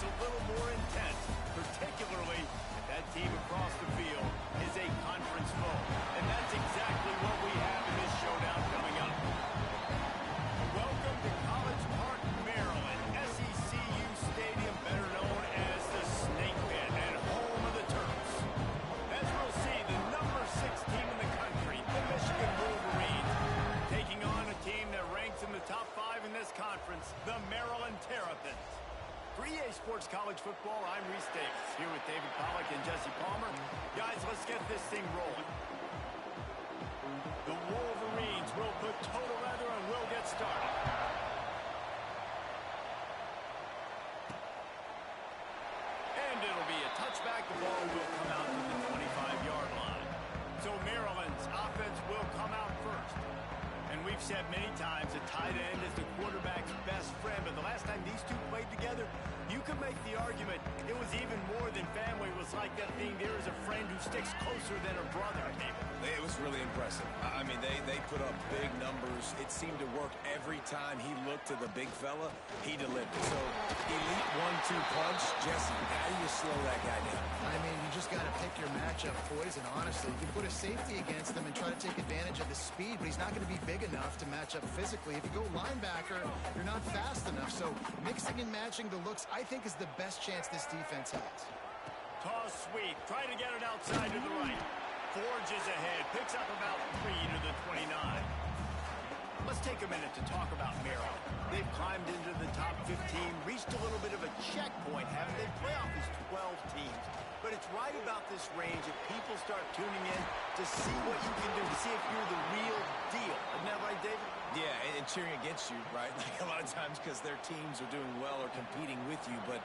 a little more intense, particularly if that team across the field is a conference foe. And that's exactly what we have in this showdown coming up. Welcome to College Park, Maryland, SECU Stadium, better known as the Snake Pit and home of the Terps. As we'll see, the number 6 team in the country, the Michigan Wolverines, taking on a team that ranks in the top 5 in this conference, the Maryland Terrapins. For EA Sports College Football, I'm Reese Davis, here with David Pollack and Jesse Palmer. Guys, let's get this thing rolling. The Wolverines will put total leather and we'll get started. And it'll be a touchback. The ball will come out to the 25-yard line. So Maryland's offense will come out first. And we've said many times a tight end is the quarterback's best friend, but the last time these two played together, you could make the argument it was even more than family. It was like that thing, there is a friend who sticks closer than a brother, David. It was really impressive. I mean, they put up big numbers. It seemed to work every time he looked to the big fella. He delivered. So, elite 1-2 punch. Jesse, how do you slow that guy down? I mean, you just got to pick your matchup poison, honestly. You can put a safety against him and try to take advantage of his speed, but he's not going to be big enough to match up physically. If you go linebacker, you're not fast enough. So, mixing and matching the looks, I think, is the best chance this defense has. Toss sweep. Try to get it outside to the right. Forges ahead. Picks up about 3 to the 29. Let's take a minute to talk about Maryland. They've climbed into the top 15, reached a little bit of a checkpoint, haven't they? Playoff is 12 teams. But it's right about this range that people start tuning in to see what you can do, to see if you're the real deal. Isn't that right, David? Yeah, and cheering against you, right? Like a lot of times because their teams are doing well or competing with you. But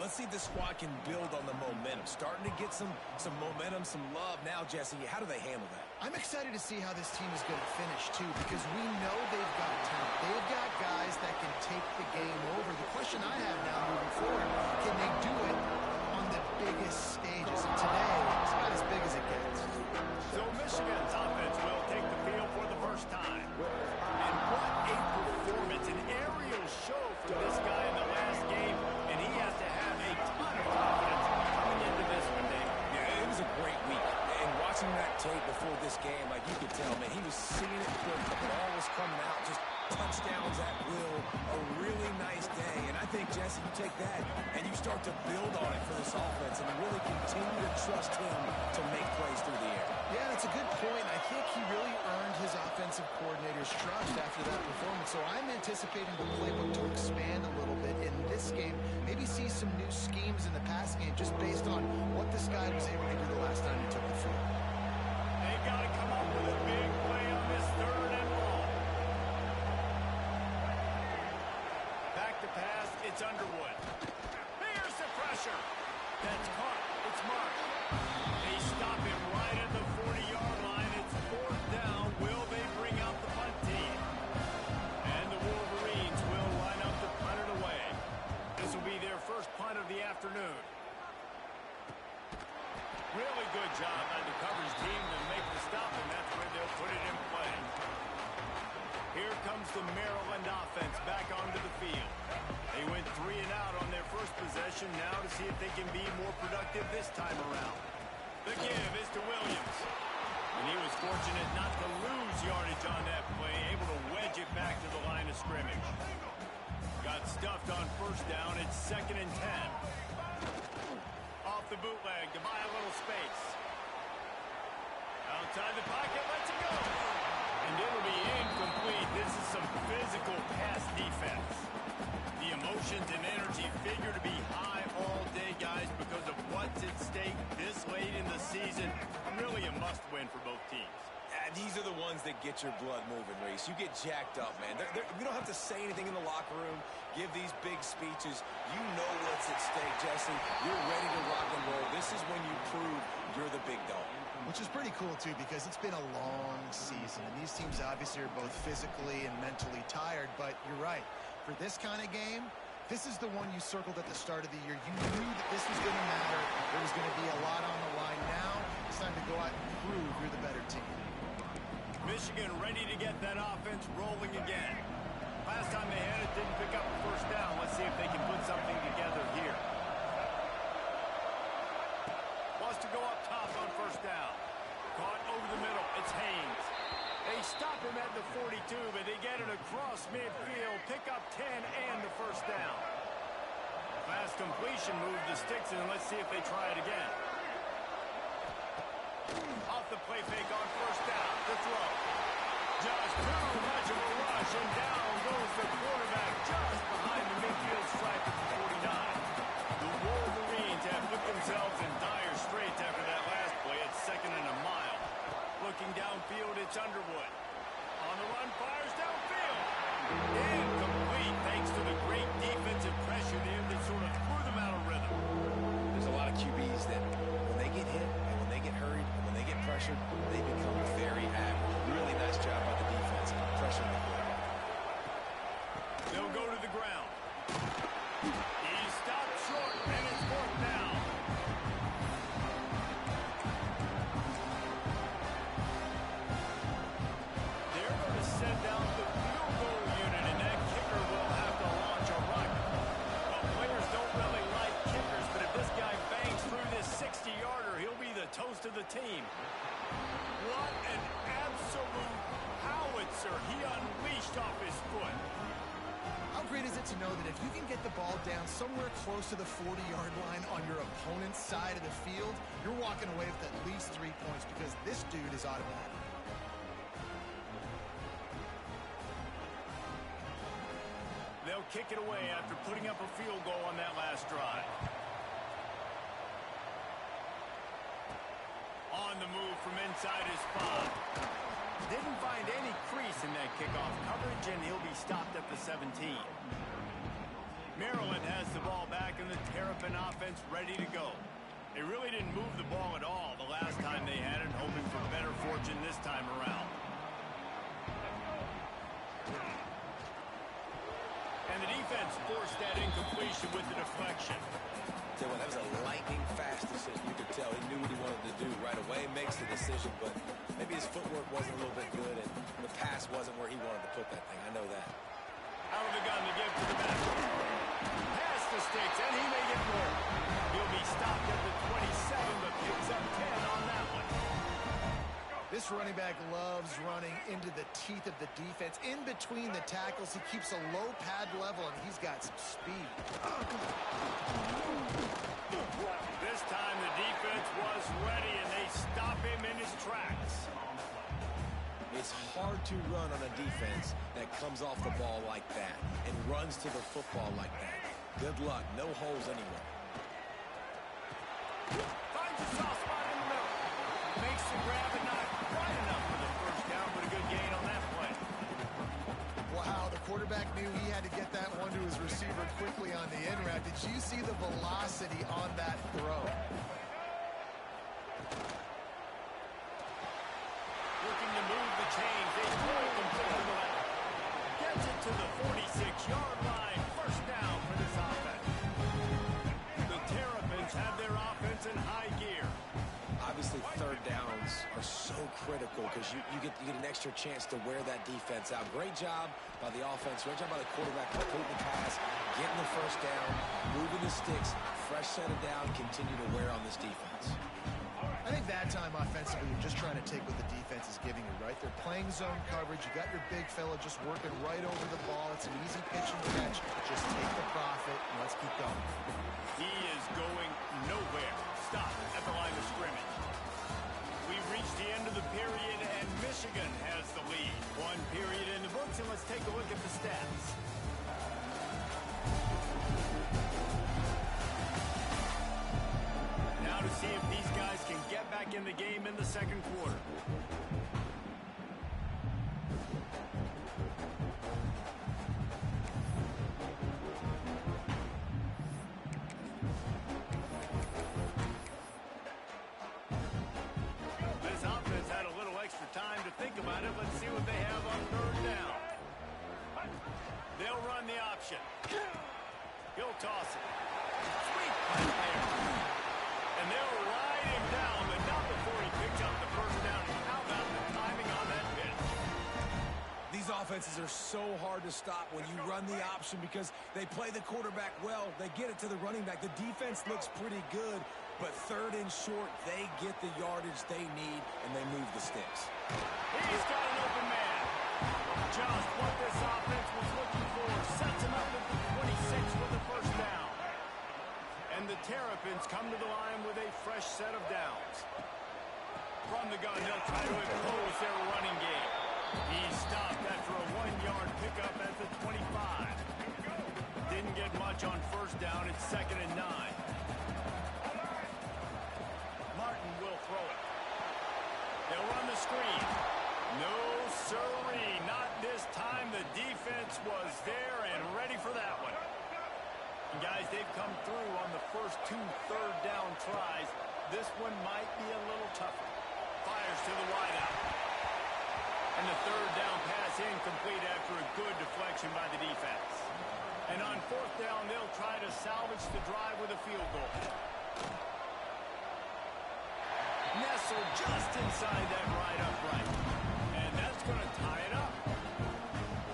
let's see if the squad can build on the momentum. Starting to get some momentum, some love. Now, Jesse, how do they handle that? I'm excited to see how this team is going to finish, too, because we know they've got talent. They've got guys that can take the game over. The question I have now moving forward, can they do it on the biggest stages? And today, it's not as big as it gets. So Michigan's offense will take the field for the first time. And what a performance, an aerial show for this guy in the last game, and he has to have a ton of confidence coming into this one, Dave. Yeah, it was a great week. And watching that tape before this game, like you could tell, man, he was seeing it quick. The ball was coming out, just touchdowns at will. A really nice day. And I think, Jesse, you take that and you start to build on it for this offense and really continue to trust him to make plays through the air. Yeah, that's a good point. I think he really earned his offensive coordinator's trust after that performance. So I'm anticipating the playbook to expand a little bit in this game. Maybe see some new schemes in the pass game just based on what this guy was able to do the last time he took the field. They've got to come up with a big play on this 3rd and long. Back to pass, it's Underwood. Here's the pressure. That's caught. It's Marsh. They stop him right at the 40-yard line. It's 4th down. Will they bring out the punt team? And the Wolverines will line up to punt it away. This will be their first punt of the afternoon. Really good job by the coverage team to make the stop, and that's where they'll put it in play. Here comes the Maryland offense back onto the field. They went 3 and out on their first possession, now to see if they can be more productive this time around. The give is to Williams. And he was fortunate not to lose yardage on that play, able to wedge it back to the line of scrimmage. Got stuffed on 1st down, it's 2nd and 10. Off the bootleg to buy a little space. Outside the pocket, lets it go. And it'll be incomplete. This is some physical pass defense. The emotions and energy figure to be high all day, guys, because of what's at stake this late in the season. Really a must-win for both teams. These are the ones that get your blood moving, Reese. You get jacked up, man. We don't have to say anything in the locker room, give these big speeches. You know what's at stake, Jesse. You're ready to rock and roll. This is when you prove you're the big dog. Which is pretty cool, too, because it's been a long season. And these teams obviously are both physically and mentally tired. But you're right. For this kind of game, this is the one you circled at the start of the year. You knew that this was going to matter. There was going to be a lot on the line. Now it's time to go out and prove you're the better team. Michigan ready to get that offense rolling again. Last time they had it, didn't pick up a 1st down. Let's see if they can put something together here. to go up top on first down. Caught over the middle. It's Haynes. They stop him at the 42, but they get it across midfield. Pick up 10 and the first down. Fast completion move to sticks, and let's see if they try it again. Off the play fake on first down. The throw. Just too much of a rush, and down goes the quarterback just behind the midfield stripe at the 49. The Wolverines have put themselves in dire straits after that last play. It's 2nd and a mile. Looking downfield, it's Underwood. On the run, fires downfield. Incomplete thanks to the great defensive pressure there that sort of threw them out of rhythm. There's a lot of QBs that when they get hit and when they get hurried and when they get pressured, they become very average. Really nice job by the defense pressuring the quarterback. They'll go to the ground. He stopped short, and it's 4th down. They're going to send out the field goal unit, and that kicker will have to launch a run. Well, players don't really like kickers, but if this guy bangs through this 60-yarder, he'll be the toast of the team. What an absolute howitzer he unleashed off his foot. How great is it to know that if you can get the ball down somewhere close to the 40-yard line on your opponent's side of the field, you're walking away with at least 3 points because this dude is automatic. They'll kick it away after putting up a field goal on that last drive. On the move from inside his 5. Didn't find any crease in that kickoff coverage, and he'll be stopped at the 17. Maryland has the ball back, and the Terrapin offense ready to go. They really didn't move the ball at all the last time they had it, hoping for better fortune this time around. And the defense forced that incompletion with the deflection. That was a lightning-fast decision. You could tell he knew what he wanted to do right away. Makes the decision, but maybe his footwork wasn't a little bit good, and the pass wasn't where he wanted to put that thing. I know that. Out of the gun to give to the back. Pass the sticks, and he may get more. He'll be stopped at the 27, but picks up 10 on that one. This running back loves running into the teeth of the defense. In between the tackles, he keeps a low pad level, and he's got some speed. This time the defense was ready, and they stop him in his tracks. It's hard to run on a defense that comes off the ball like that and runs to the football like that. Good luck. No holes anywhere. Finds a soft spot in the middle. Makes the grab and not quite enough for the first down, but a good gain on that play. Wow, the quarterback knew he had to get that one to his receiver quickly on the in route. Did you see the velocity on that throw? Looking to move the chains. They throw it completely to the left. Gets it to the 46-yard line. First down for this offense. The Terrapins have their offense in high gear. Obviously, third downs are so critical because you get an extra chance to wear that defense out. Great job by the offense. Great job by the quarterback completing the pass, getting the first down, moving the sticks, fresh set of down, continue to wear on this defense. I think that time offensively, you're just trying to take what the defense is giving you, right? They're playing zone coverage. You got your big fella just working right over the ball. It's an easy pitch and catch. Just take the profit and let's keep going. He is going nowhere. Stop at the line of scrimmage. We've reached the end of the period, and Michigan has the lead. One period in the books, and let's take a look at the stats. Now to see if these guys can get back in the game in the second quarter. This offense had a little extra time to think about it. Let's see what they have on third down. They'll run the option. He'll toss it. Sweet play there. And they'll ride him down, but not before he picks up the first down. How about the timing on that pitch? These offenses are so hard to stop when you run the option because they play the quarterback well. They get it to the running back. The defense looks pretty good. But third and short, they get the yardage they need, and they move the sticks. He's got an open man. Just what this offense was looking for. Sets him up at the 26 for the first down. And the Terrapins come to the line with a fresh set of downs. From the gun, they'll try to impose their running game. He's stopped after a 1-yard pickup at the 25. Didn't get much on first down. It's 2nd and 9. Martin will throw it. They'll run the screen. No sirree, not this time. The defense was there and ready for that one. And guys, they've come through on the first 2 third-down tries. This one might be a little tougher. Fires to the wideout. And the third-down pass incomplete after a good deflection by the defense. And on 4th down, they'll try to salvage the drive with a field goal. Nestled just inside that right upright. And that's going to tie it up.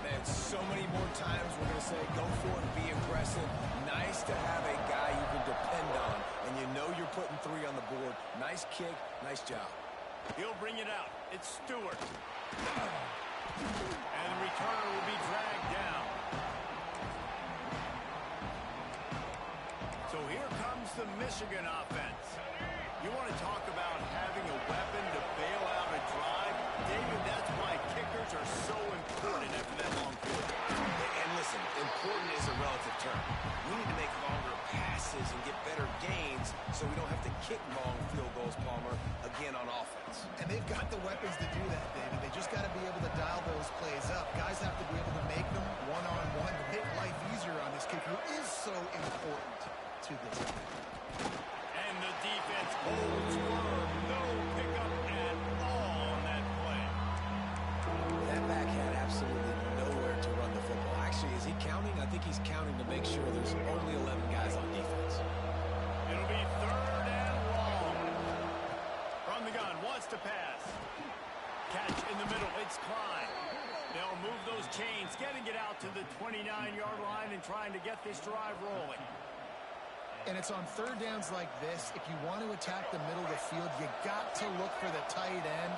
Man, so many more times we're going to say go for it, be aggressive. Nice to have a guy you can depend on, and you know you're putting 3 on the board. Nice kick, nice job. He'll bring it out. It's Stewart. And the returner will be dragged down. So here comes the Michigan offense. You want to talk about having a weapon to bail out a drive? David, that's why kickers are so important after that long field. And listen, important is a relative term. We need to make longer passes and get better gains so we don't have to kick long field goals, Palmer, again on offense. And they've got the weapons to do that, David. They just got to be able to dial those plays up. Guys have to be able to make them one-on-one to make life easier on this kicker, who is so important to this team. And the defense holds firm. No pickup at all on that play. That back had absolutely nowhere to run the football. Actually, is he counting? I think he's counting to make sure there's only 11 guys on defense. It'll be 3rd and long. From the gun, wants to pass. Catch in the middle. It's Klein. They'll move those chains, getting it out to the 29-yard line and trying to get this drive rolling. And it's on third downs like this. If you want to attack the middle of the field, you got to look for the tight end.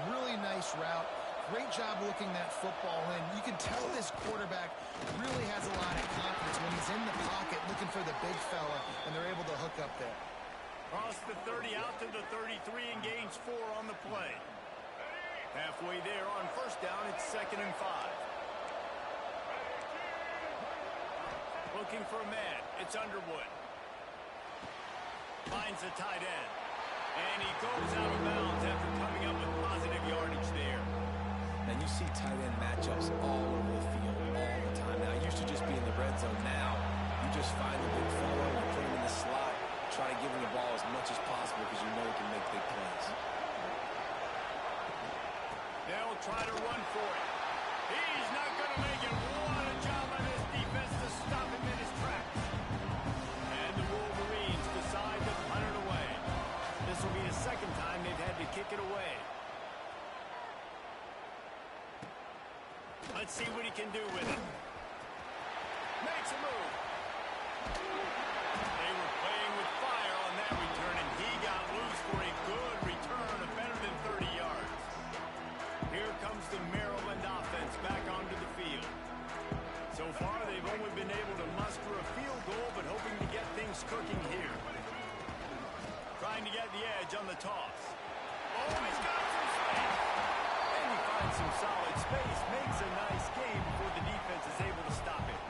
Really nice route. Great job looking that football in. You can tell this quarterback really has a lot of confidence when he's in the pocket looking for the big fella, and they're able to hook up there. Cross the 30 out to the 33 and gains 4 on the play. Halfway there on first down, it's 2nd and 5. Looking for a man. It's Underwood. Finds a tight end. And he goes out of bounds after coming up with positive yardage there. And you see tight end matchups all over the field all the time. Now, it used to just be in the red zone. Now, you just find the big fellow, you put him in the slot, try to give him the ball as much as possible because you know he can make big plays. They'll try to run for it. He's not going to make it. What a job by this defense to stop him in his tracks. And the Wolverines decide to punt it away. This will be the 2nd time they've had to kick it away. Let's see what he can do with it. Makes a move. They were playing with fire on that return, and he got loose for a good return of better than 30 yards. Here comes the Maryland offense back onto the field. So far, they've only been able to muster a field goal, but hoping to get things cooking here. Trying to get the edge on the toss. Oh, he's got some space. And he finds some solid space, makes a nice game before the defense is able to stop it.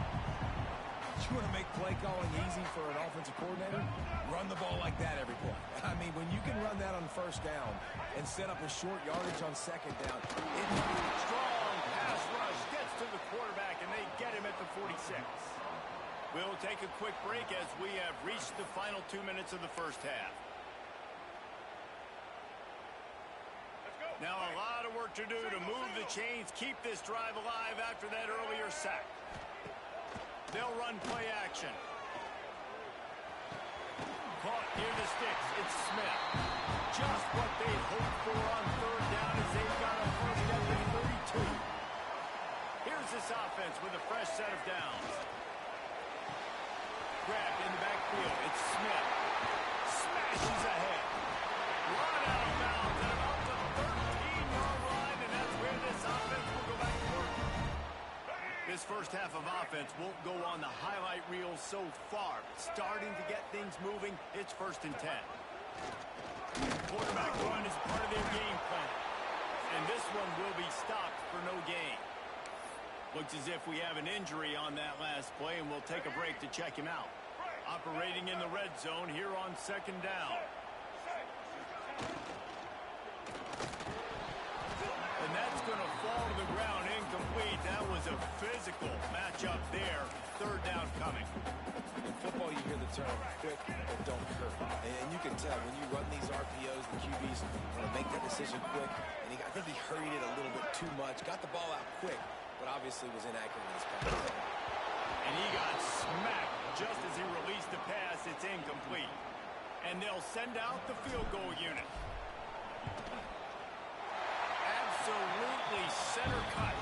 You want to make play calling easy for an offensive coordinator? Run the ball like that every play. I mean, when you can run that on first down and set up a short yardage on second down, Strong pass rush gets to the quarterback, and they get him at the 46. We'll take a quick break as we have reached the final 2 minutes of the first half. Now a lot of work to do to move the chains, keep this drive alive after that earlier sack. They'll run play action. Caught near the sticks. It's Smith. Just what they hoped for on third down as they've got a first at the 32. Here's this offense with a fresh set of downs. grabbed in the backfield. It's Smith. Smashes ahead. Run out of bounds at about the 13-yard line, and that's where this offense will go back to work. This first half of offense won't go on the highlight reel so far. Starting to get things moving. It's 1st and 10. Quarterback run is part of their game plan. And this one will be stopped for no gain. Looks as if we have an injury on that last play, and we'll take a break to check him out. Operating in the red zone here on 2nd down. And that's going to fall to the ground incomplete. That was a physical matchup there. 3rd down coming. In football, you hear the term quick but don't hurt. And you can tell when you run these RPOs, the QBs want to make that decision quick. And I think he hurried it a little bit too much. Got the ball out quick, but obviously was inaccurate in his pass. And he got smacked just as he released the pass. It's incomplete. And they'll send out the field goal unit. Absolutely center cut.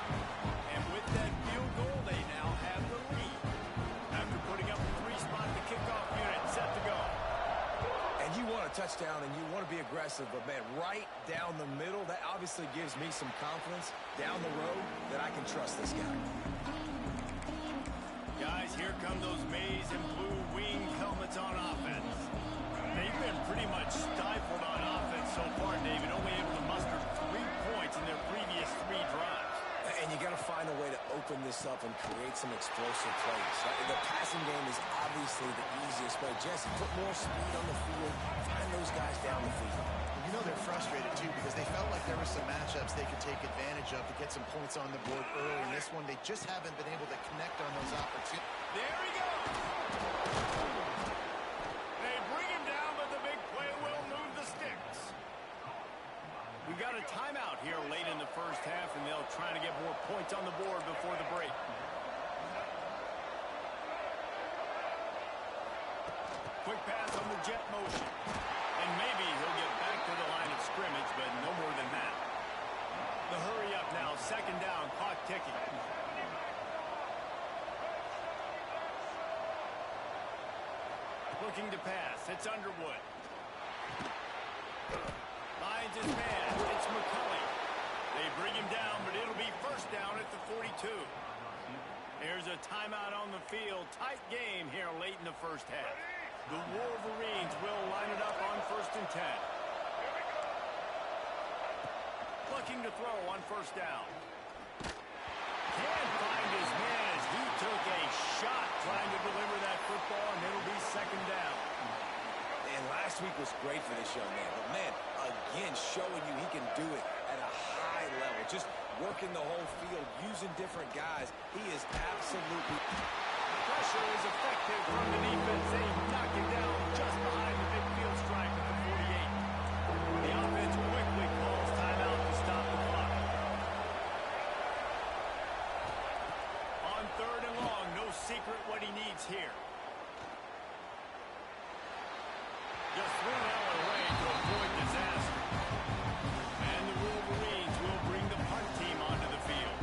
And with that field goal, they now have the lead. After putting up a 3-spot, the kickoff unit set to go. And you want a touchdown and you want to be aggressive, but man, right down the middle, that obviously gives me some confidence down the road that I can trust this guy. Guys, here come those maize and blue winged helmets on offense. They've been pretty much stifled on offense so far, David, only able to muster 3 points in their previous 3 drives. And you got to find a way to open this up and create some explosive plays. The passing game is obviously the easiest way. Jesse, put more speed on the field, find those guys down the field. You know they're frustrated, too, because they felt like there were some matchups they could take advantage of to get some points on the board early. In this one, they just haven't been able to connect on those opportunities. There he goes! They bring him down, but the big play will move the sticks. We got a timeout here late in the first half, and they'll try to get more points on the board before the break. Quick pass on the jet motion. And maybe he'll get back to the line of scrimmage, but no more than that. The hurry up now, 2nd down, clock ticking. Looking to pass, it's Underwood. Finds his man, it's McCulley. They bring him down, but it'll be 1st down at the 42. Here's a timeout on the field. Tight game here late in the first half. The Wolverines will line it up on 1st and 10. Looking to throw on 1st down. Can't find his man as he took a shot trying to deliver that football, and it'll be 2nd down. And last week was great for this young man. But, man, again, showing you he can do it at a high level. Just working the whole field, using different guys. He is absolutely... Pressure is effective from the defense. They knock it down just behind the midfield stripe at the 48. The offense quickly calls timeout to stop the clock. On 3rd and long, no secret what he needs here. Just threw that one away to avoid disaster. And the Wolverines will bring the punt team onto the field.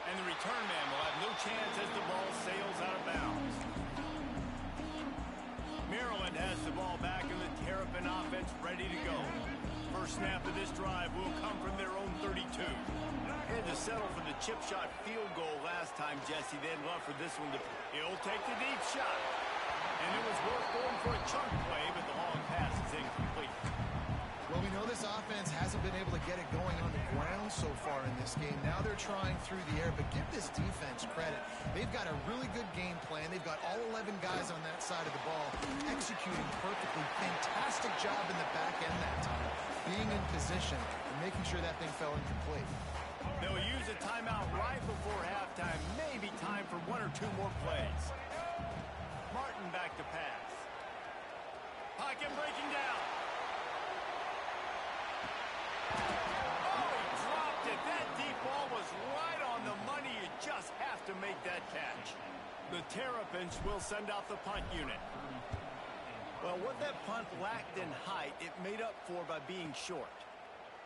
And the return man will have no chance as the ball sails out of bounds. Maryland has the ball back and the Terrapin offense ready to go. First snap of this drive will come from their own 32. Had to settle for the chip shot field goal last time, Jesse. They'd love for this one to... He'll take the deep shot. And it was worth going for a chunk play, but the long pass is incomplete. Well, we know this offense hasn't been able to get it going on the ground so far in this game. Now they're trying through the air, but give this defense credit. They've got a really good game plan. They've got all 11 guys on that side of the ball executing perfectly. Fantastic job in the back end that time, being in position and making sure that thing fell incomplete. They'll use a timeout right before halftime. Maybe time for 1 or 2 more plays. Martin back to pass. Pocket breaking down. Oh, he dropped it. That deep ball was right on the money. You just have to make that catch. The Terrapins will send out the punt unit. Well, what that punt lacked in height, it made up for by being short.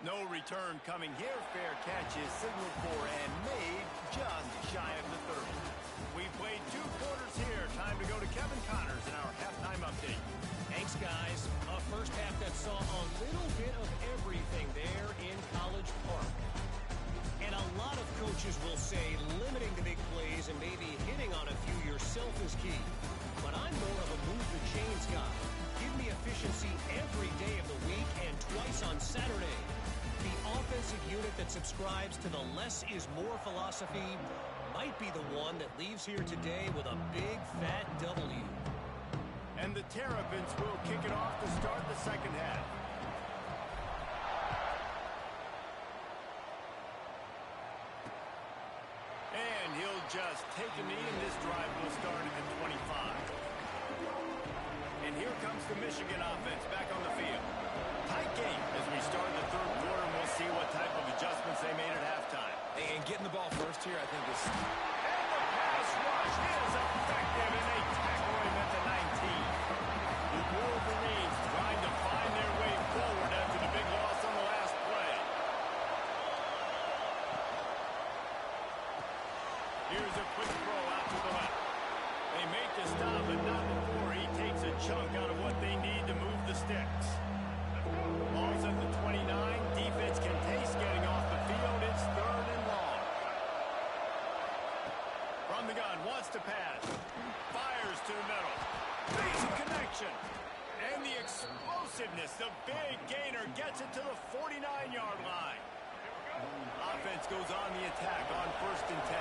No return coming here. Fair catch is signaled for and made just shy of the 30. We played 2 quarters here. Time to go to Kevin Connors in our halftime update. Thanks, guys. A first half that saw a little bit of everything there in College Park. And a lot of coaches will say limiting the big plays and maybe hitting on a few yourself is key. But I'm more of a move the chains guy. Give me efficiency every day of the week and twice on Saturday. The offensive unit that subscribes to the less is more philosophy might be the one that leaves here today with a big fat W. And the Terrapins will kick it off to start the second half. And he'll just take a knee, and this drive will start at the 25. And here comes the Michigan offense back on the field. Tight game as we start the third quarter, and we'll see what type of adjustments they made at halftime. And getting the ball first here, I think, is... And the pass rush is effective, and they tackle him at the 19. The Wolverines trying to find their way forward after the big loss on the last play. Here's a quick throw out to the left. They make the stop, but not before he takes a chunk out of what they need to move the sticks. Ball's at the 29. Defense can taste getting off the field. It's 3rd and long. From the gun, wants to pass. Fires to the middle. Basic connection. And the explosiveness, the big gainer gets it to the 49-yard line. Offense goes on the attack on 1st and 10.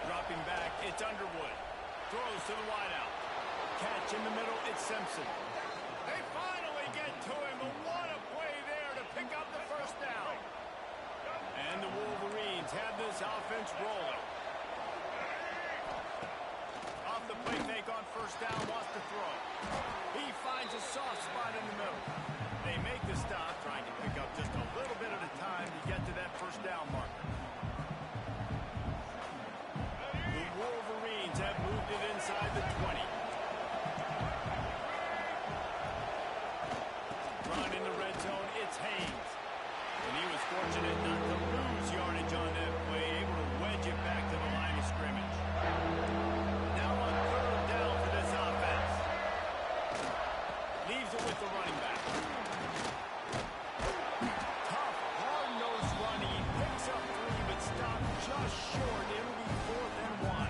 Dropping back, it's Underwood. Throws to the wideout. Catch in the middle, it's Simpson. They finally get to him, but what a play there to pick up the first down. And the Wolverines have this offense rolling. Off the play fake on 1st down, wants to throw. He finds a soft spot in the middle. They make the stop, trying to pick up just a little bit at a time to get to that 1st down marker. The Wolverines have moved it inside the 20. Run in the red zone, it's Haynes. And he was fortunate not to lose yardage on that play, able to wedge it back to the line of scrimmage. Now on 3rd down for this offense. Leaves it with the running back. Tough, hard-nosed run. He picks up 3, but stopped just short. It'll be 4th and 1.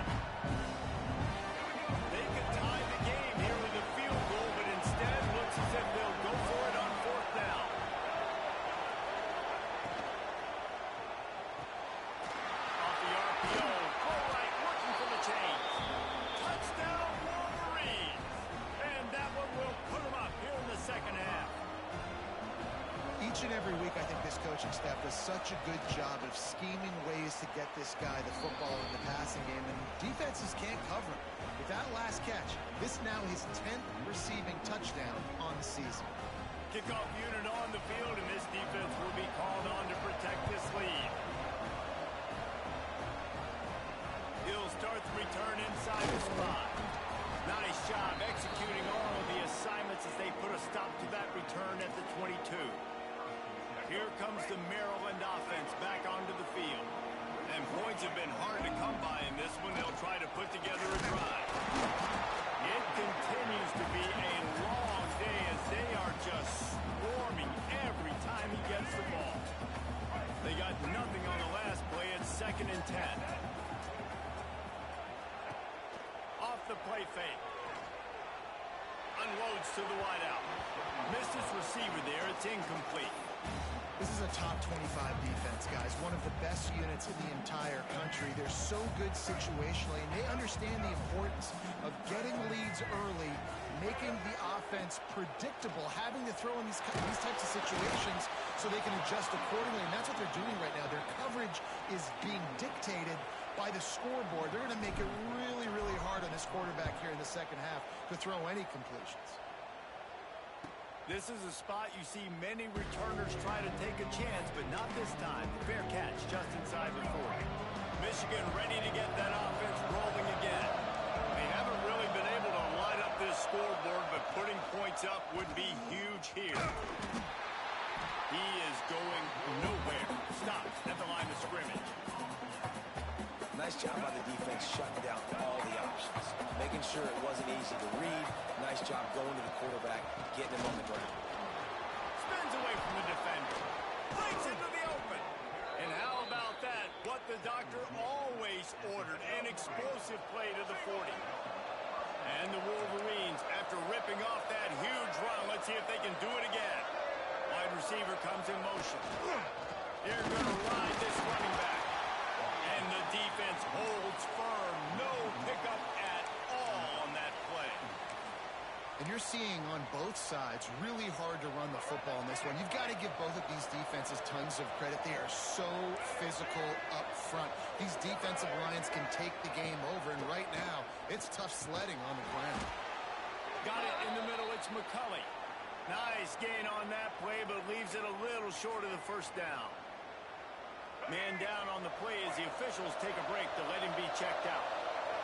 They could tie the game here with a field goal, but instead looks as if they'll go for it on 4th down. Off the RPO, full right, looking for the chains. Touchdown, Wolverines! And that one will put them up here in the second half. Each and every week, I think this coaching staff does such a good job of scheming ways to get this guy the football in the passing game, and defenses can't cover him. With that last catch, this now his 10th receiving touchdown on the season. Kickoff unit on the field, and this defense will be called on to protect this lead. He'll start the return inside the spot. Nice job executing all of the assignments as they put a stop to that return at the 22. Here comes the Maryland offense back onto the field. And points have been hard to come by in this one. They'll try to put together a drive. It continues to be a long day as they are just swarming every time he gets the ball. They got nothing on the last play. It's 2nd and 10. Off the play fake. Unloads to the wideout. Missed his receiver there. It's incomplete. This is a top 25 defense, guys. One of the best units in the entire country. They're so good situationally, and they understand the importance of getting leads early, making the offense predictable, having to throw in these types of situations so they can adjust accordingly. And that's what they're doing right now. Their coverage is being dictated by the scoreboard. They're going to make it really, really hard on this quarterback here in the second half to throw any completions. This is a spot you see many returners try to take a chance, but not this time. Fair catch just inside the 40. Michigan ready to get that offense rolling again. They haven't really been able to line up this scoreboard, but putting points up would be huge here. Nice job by the defense shutting down all the options. Making sure it wasn't easy to read. Nice job going to the quarterback, getting him on the ground. Spins away from the defender. Breaks into the open. And how about that? What the doctor always ordered. An explosive play to the 40. And the Wolverines, after ripping off that huge run, let's see if they can do it again. Wide receiver comes in motion. They're going to ride this running back. And the defense holds firm. No pickup at all on that play. And you're seeing on both sides really hard to run the football in this one. You've got to give both of these defenses tons of credit. They are so physical up front. These defensive lines can take the game over, and right now, it's tough sledding on the ground. Got it in the middle. It's McCulley. Nice gain on that play, but leaves it a little short of the first down. Man down on the play as the officials take a break to let him be checked out.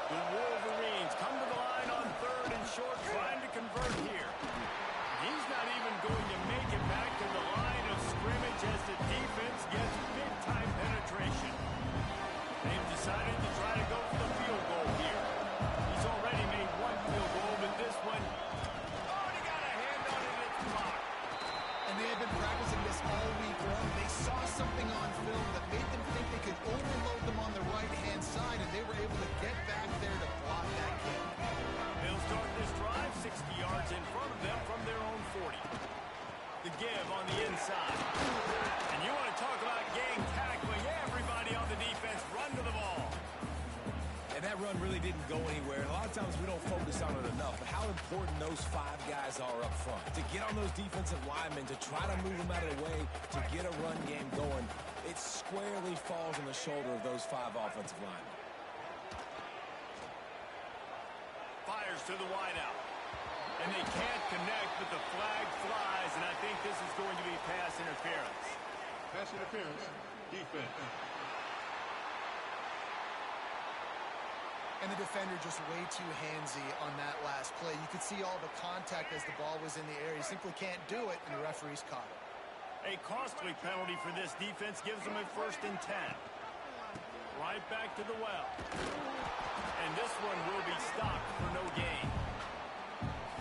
The Wolverines come to the line on 3rd and short, trying to convert here. He's not even going to make it back to the line of scrimmage as the defense gets big-time penetration. They've decided to try to go for the field goal here. He's already made one field goal, but this one, oh, he got a hand on it, it's blocked. And they have been practicing this all week long. They saw something on film that made them think they could overload them on the right-hand side, and they were able to get back there to block that kick. They'll start this drive 60 yards in front of them from their own 40. The give on the inside. And you want to talk about gang tackling. Everybody on the defense run to the ball. And that run really didn't go anywhere. And a lot of times we don't focus on it enough. But how important those 5 guys are up front. To get on those defensive linemen, to try to move them out of the way, to get a run game going, it squarely falls on the shoulder of those 5 offensive linemen. Fires to the wideout. And they can't connect, but the flag flies, and I think this is going to be pass interference. Pass interference, defense. And the defender just way too handsy on that last play. You could see all the contact as the ball was in the air. He simply can't do it, and the referee's caught it. A costly penalty for this defense gives them a 1st and 10. Right back to the well. And this one will be stopped for no gain.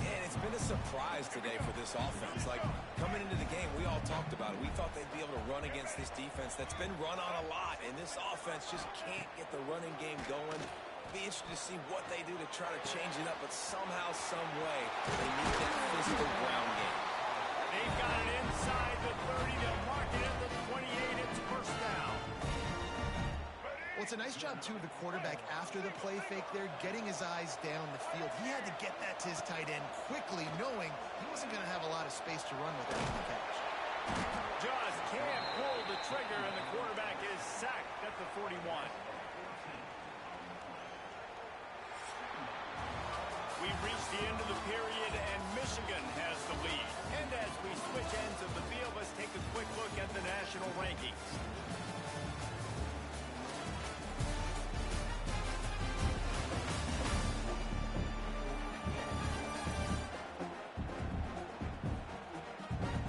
Yeah, and it's been a surprise today for this offense. Like, coming into the game, we all talked about it. We thought they'd be able to run against this defense that's been run on a lot, and this offense just can't get the running game going. Be interested to see what they do to try to change it up, but somehow, some way, they need that physical ground game. They've got it inside the 30. They'll mark it at the 28. It's 1st down. Well, it's a nice job, too, of the quarterback after the play fake there, getting his eyes down the field. He had to get that to his tight end quickly, knowing he wasn't going to have a lot of space to run with after the catch. Just can't pull the trigger, and the quarterback is sacked at the 41. We've reached the end of the period, and Michigan has the lead. And as we switch ends of the field, let's take a quick look at the national rankings.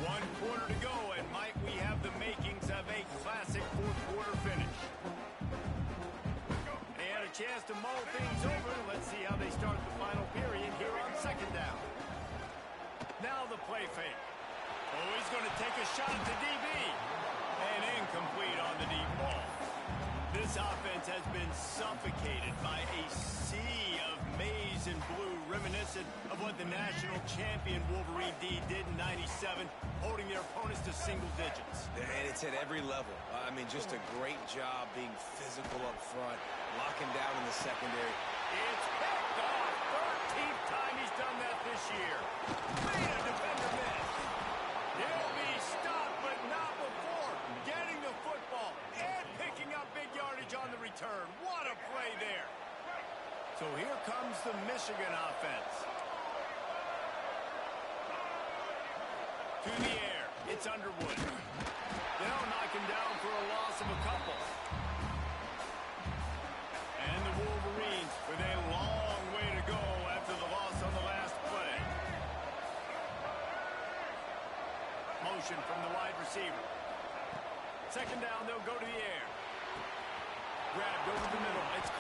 One quarter to go, and might we have the makings of a classic 4th quarter finish. They had a chance to mull things over. Let's see how they start the final period here on 2nd down. Now the play fake. Oh, he's going to take a shot at the DB. And incomplete on the deep ball. This offense has been suffocated by a sea of maize and blue, reminiscent of what the national champion Wolverine D did in '97, holding their opponents to single digits. And it's at every level. I mean, just a great job being physical up front, locking down in the secondary. It's picked off. 13th time he's done that this year. Made a defender miss. He'll be stopped, but not before getting the football and picking up big yardage on the return. What a play there. So here comes the Michigan offense. To the air. It's Underwood. They'll knock him down for a loss of a couple. And the Wolverines with a long way to go after the loss on the last play. Motion from the wide receiver. 2nd down, they'll go to the air. Grabbed over the middle. It's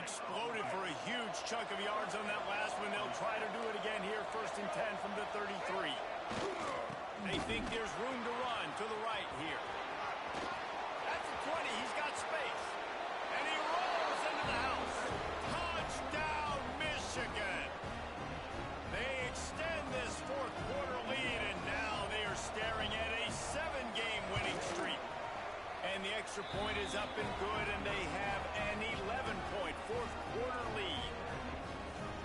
exploded for a huge chunk of yards on that last one. They'll try to do it again here, 1st and 10 from the 33. They think there's room to run to the right here. That's a 20. He's got space. And he rolls into the house. Touchdown, Michigan. They extend this 4th quarter lead, and now they are staring at a 7-game winning streak. And the extra point is up and good, and they have an 11-point 4th quarter lead.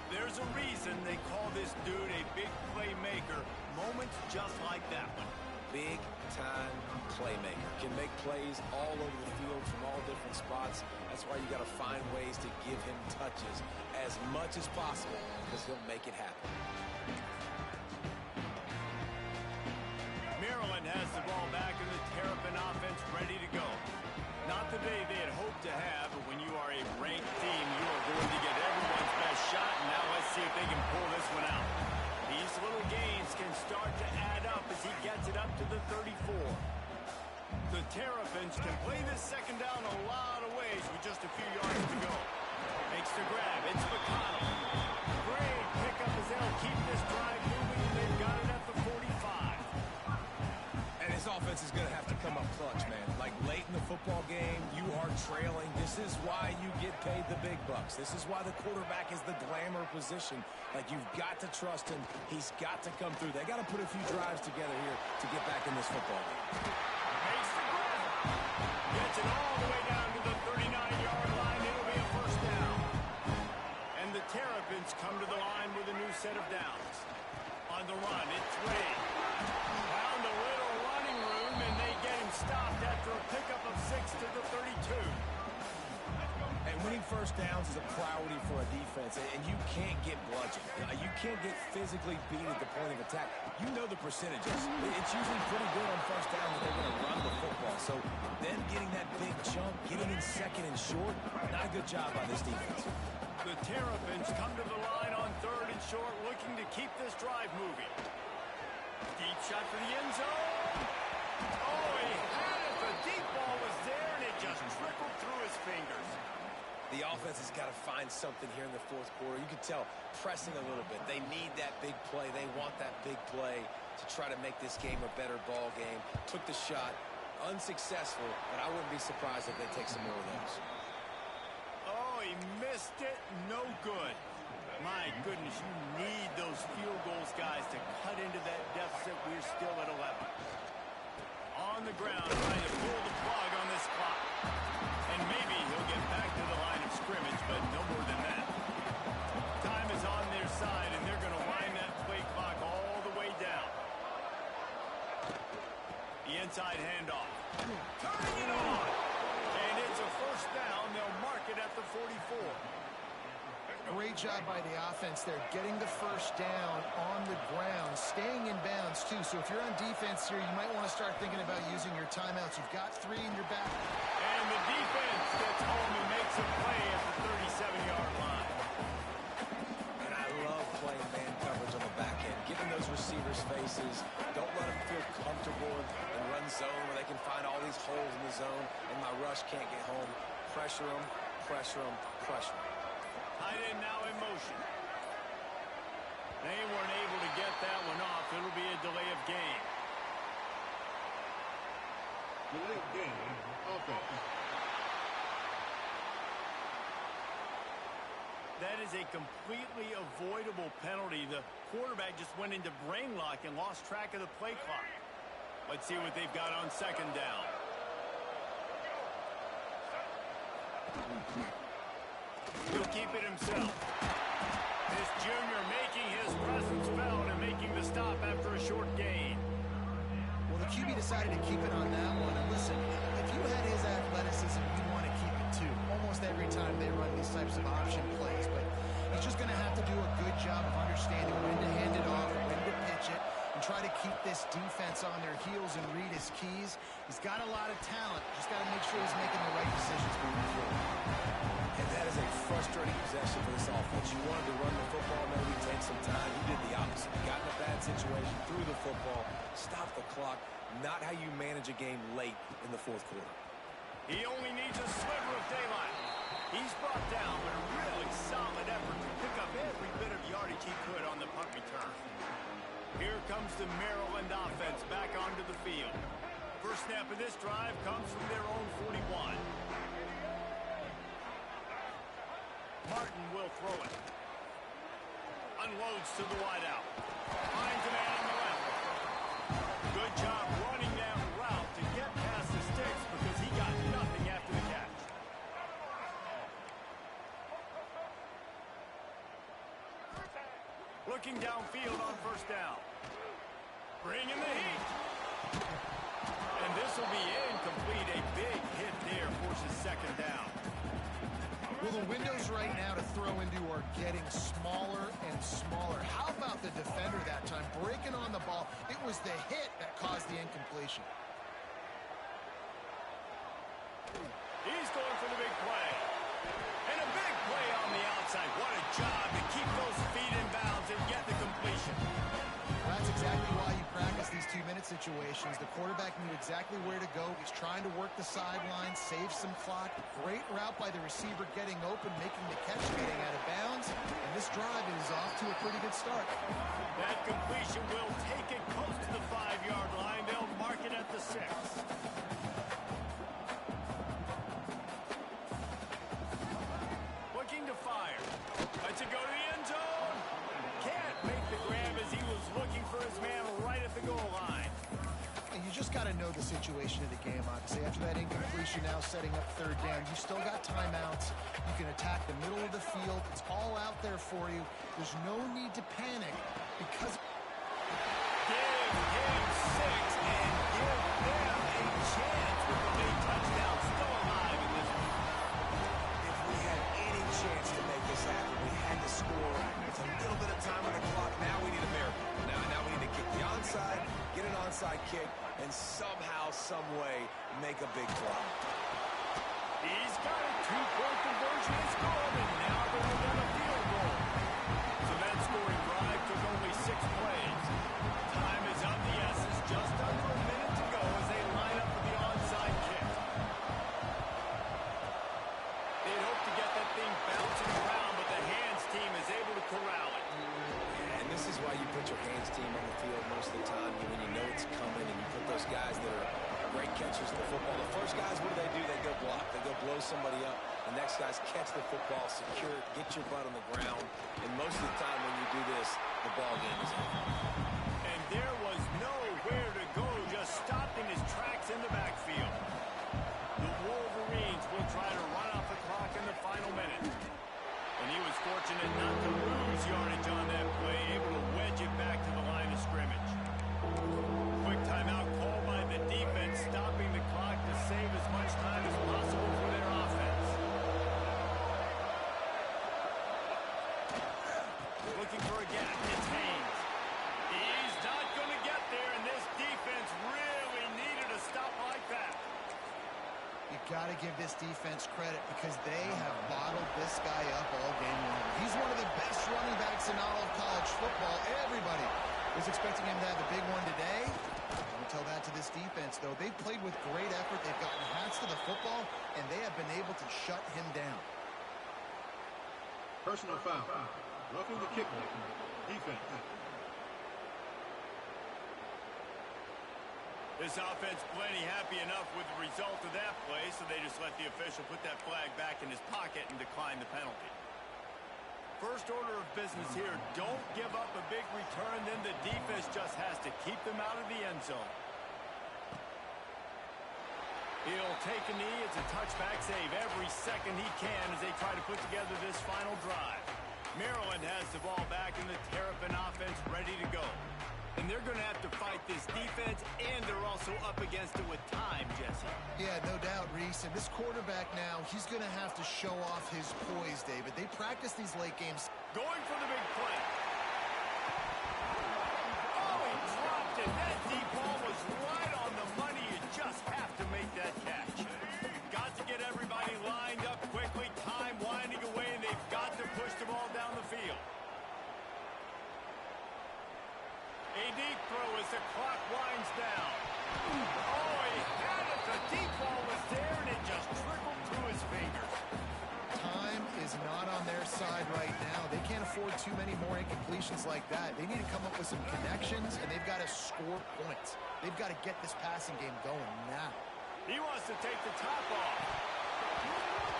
There's a reason they call this dude a big playmaker. Moments just like that one. Big-time playmaker. Can make plays all over the field from all different spots. That's why you got to find ways to give him touches as much as possible, because he'll make it happen. Maryland has the ball back, and the Terrapin offense ready to go. Not the day they had hoped to have, but when you are a ranked team, you are going to get everyone's best shot, and now let's see if they can pull this one out. These little gains can start to add up as he gets it up to the 34. The Terrapins can play this 2nd down a lot of ways with just a few yards to go. Makes the grab. It's McConnell. Great pickup as they'll keep this drive moving, and they've got it at the 45. And his offense is going to have to come up clutch, man. Like late in the football game, you are trailing. This is why you get paid the big bucks. This is why the quarterback is the glamour position. Like, you've got to trust him. He's got to come through. They got to put a few drives together here to get back in this football game. Makes the grab. Gets it all the way down to the 39-yard line. It'll be a 1st down. And the Terrapins come to the line with a new set of downs. On the run, it's Ray. Found a little running room, and they get him stopped after a pickup of 6 to the 32. And winning 1st downs is a priority for a defense, and you can't get bludgeoned. You can't get physically beat at the point of attack. You know the percentages. It's usually pretty good on 1st down that they're going to run the football. So them getting that big chunk, getting in 2nd and short, not a good job by this defense. The Terrapins come to the line on 3rd and short, looking to keep this drive moving. Deep shot for the end zone. Oh, he had it. The deep ball was there, and it just trickled through his fingers. The offense has got to find something here in the 4th quarter. You can tell pressing a little bit. They need that big play. They want that big play to try to make this game a better ball game. Took the shot. Unsuccessful, but I wouldn't be surprised if they take some more of those. Oh, he missed it. No good. My goodness, you need those field goals, guys, to cut into that deficit. We're still at 11. On the ground, trying to pull the plug on this clock. And maybe he'll get back to the line of scrimmage, but no more than that. Time is on their side, and they're going to wind that play clock all the way down. The inside handoff. Turning it on. And it's a 1st down. They'll mark it at the 44. Great job by the offense there, getting the 1st down on the ground, staying in bounds, too. So if you're on defense here, you might want to start thinking about using your timeouts. You've got 3 in your back. And the defense gets home and makes a play at the 37-yard line. And I love playing man coverage on the back end, giving those receivers faces. Don't let them feel comfortable and run zone where they can find all these holes in the zone, and my rush can't get home. Pressure them, pressure them, pressure them. Tight end now in motion. They weren't able to get that one off. It'll be a delay of game. Delay of game. Offense. That is a completely avoidable penalty. The quarterback just went into brain lock and lost track of the play clock. Let's see what they've got on 2nd down. He'll keep it himself. This junior making his presence felt and making the stop after a short gain. Well, the QB decided to keep it on that one. And listen, if you had his athleticism, you'd want to keep it too. Almost every time they run these types of option plays. But he's just going to have to do a good job of understanding when to hand it off, when to pitch it, and try to keep this defense on their heels and read his keys. He's got a lot of talent. Just got to make sure he's making the right decisions moving forward. And that is a frustrating possession for this offense. You wanted to run the football, maybe take some time. You did the opposite. You got in a bad situation, threw the football, stopped the clock. Not how you manage a game late in the 4th quarter. He only needs a sliver of daylight. He's brought down with a really solid effort to pick up every bit of yardage he could on the punt return. Here comes the Maryland offense back onto the field. First snap of this drive comes from their own 41. Martin will throw it. Unloads to the wideout. Finds a man on the left. Good job running down the route to get past the sticks because he got nothing after the catch. Looking downfield on first down. Bringing the heat. And this will be incomplete. A big hit there forces second down. Well, the windows right now to throw into are getting smaller and smaller. How about the defender that time breaking on the ball? It was the hit that caused the incompletion. He's going for the big play. And a big play on the outside. What a job to keep those feet in bounds and get the completion. Well, that's exactly why you practice these 2-minute situations. The quarterback knew exactly where to go. He's trying to work the sideline, save some clock. Great route by the receiver getting open, making the catch, getting out of bounds. And this drive is off to a pretty good start. That completion will take it close to the 5-yard line. They'll mark it at the 6. Looking to fire. Lets it go to the end zone. Can't make the grab as he was looking for his man right at the goal line. And you just got to know the situation of the game, obviously. After that incompletion, now setting up third down, you still got timeouts. You can attack the middle of the field. It's all out there for you. There's no need to panic because... Give him 6 and give them a chance with the late touchdown still alive in this one. If we had any chance to make this happen, we had to score. It's a little bit of time on the clock. Now we need a miracle. Now we need to kick the onside, get an onside kick, and somehow, some way, make a big play. He's got a 2-point conversion. It's good, and now they're within a field goal. So that scoring drive took only 6 plays. Time is of the essence. Just under a minute to go as they line up for the onside kick. They'd hope to get that thing bouncing around, but the hands team is able to corral it. And this is why you put your hands team on the field most of the time when you know it's coming, and you put those guys that are great catchers of the football. The first guys, what do? They go block. They go blow somebody up. The next guys catch the football, secure it, get your butt on the ground. And most of the time when you do this, the ball game is over. And there was nowhere to go, just stopped in his tracks in the backfield. The Wolverines will try to run off the clock in the final minute. And he was fortunate not to lose yardage on that play, able to wedge it back to the line of scrimmage. Quick timeout called by the defense, stopping the clock to save as much time as possible for their offense. Looking for a gap. It's Haynes. He's not going to get there, and this defense really needed a stop like that. You got to give this defense credit because they have bottled this guy up all game long. He's one of the best running backs in all of college football. Everybody was expecting him to have a big one today. Don't tell that to this defense, though. They've played with great effort. They've gotten hats to the football, and they have been able to shut him down. Personal foul. Roughing the kicker. Defense. This offense plenty happy enough with the result of that play, so they just let the official put that flag back in his pocket and decline the penalty. First order of business here, don't give up a big return, then the defense just has to keep them out of the end zone. He'll take a knee. It's a touchback save every second he can as they try to put together this final drive. Maryland has the ball back in the Terrapin offense ready to go. And they're going to have to fight this defense, and they're also up against it with time, Jesse. Yeah, no doubt, Reese. And this quarterback now, he's going to have to show off his poise, David. They practice these late games. Going for the big play. Oh, he dropped it. That deep ball was right on the money. You just have to make that catch. Got to get everybody lined up quickly. Time winding away, and they've got to push the ball down the field. A deep throw as the clock winds down. Oh, he had it. The deep ball was there, and it just afford too many more incompletions like that. They need to come up with some connections, and they've got to score points. They've got to get this passing game going now. He wants to take the top off.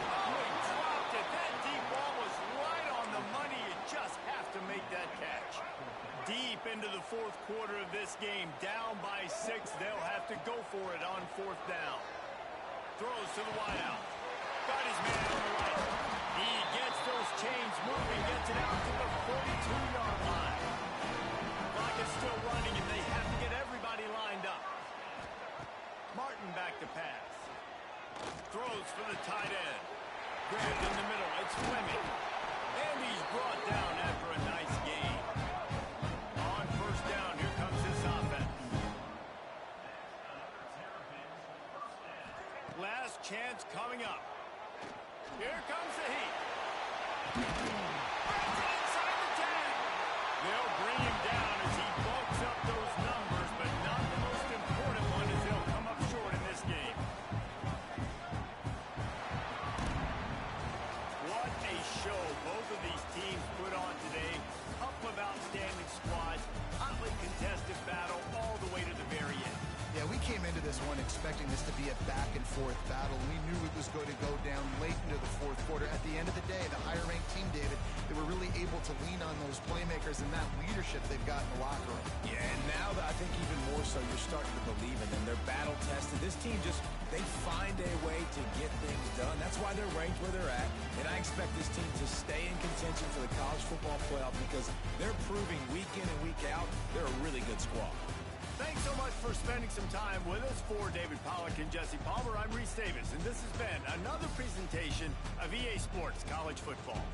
Oh, he dropped it. That deep ball was right on the money. You just have to make that catch. Deep into the fourth quarter of this game, down by 6. They'll have to go for it on 4th down. Throws to the wideout. Got his man on the right. He gets those chains moving, gets it out to the 42-yard line. Clock is still running, and they have to get everybody lined up. Martin back to pass. Throws for the tight end. Grabbed in the middle. It's Fleming. And he's brought down after a nice gain. On 1st down, here comes this offense. Last chance coming up. Here comes the heat. Brings it inside the tag. They'll bring him down as he bulks up those numbers, but not the most important one as they'll come up short in this game. What a show both of these teams put on today. Couple of outstanding squads, hotly contested battle all the way to the very end. Yeah, we came into this one expecting this to be a back-and-forth battle. We knew it was going to go down late into the fourth quarter. At the end of the day, the higher-ranked team, David, they were really able to lean on those playmakers and that leadership they've got in the locker room. Yeah, and now I think even more so, you're starting to believe in them. They're battle-tested. This team they find a way to get things done. That's why they're ranked where they're at. And I expect this team to stay in contention for the college football playoff because they're proving week in and week out they're a really good squad. Thanks so much for spending some time with us. For David Pollack and Jesse Palmer, I'm Reese Davis, and this has been another presentation of EA Sports College Football.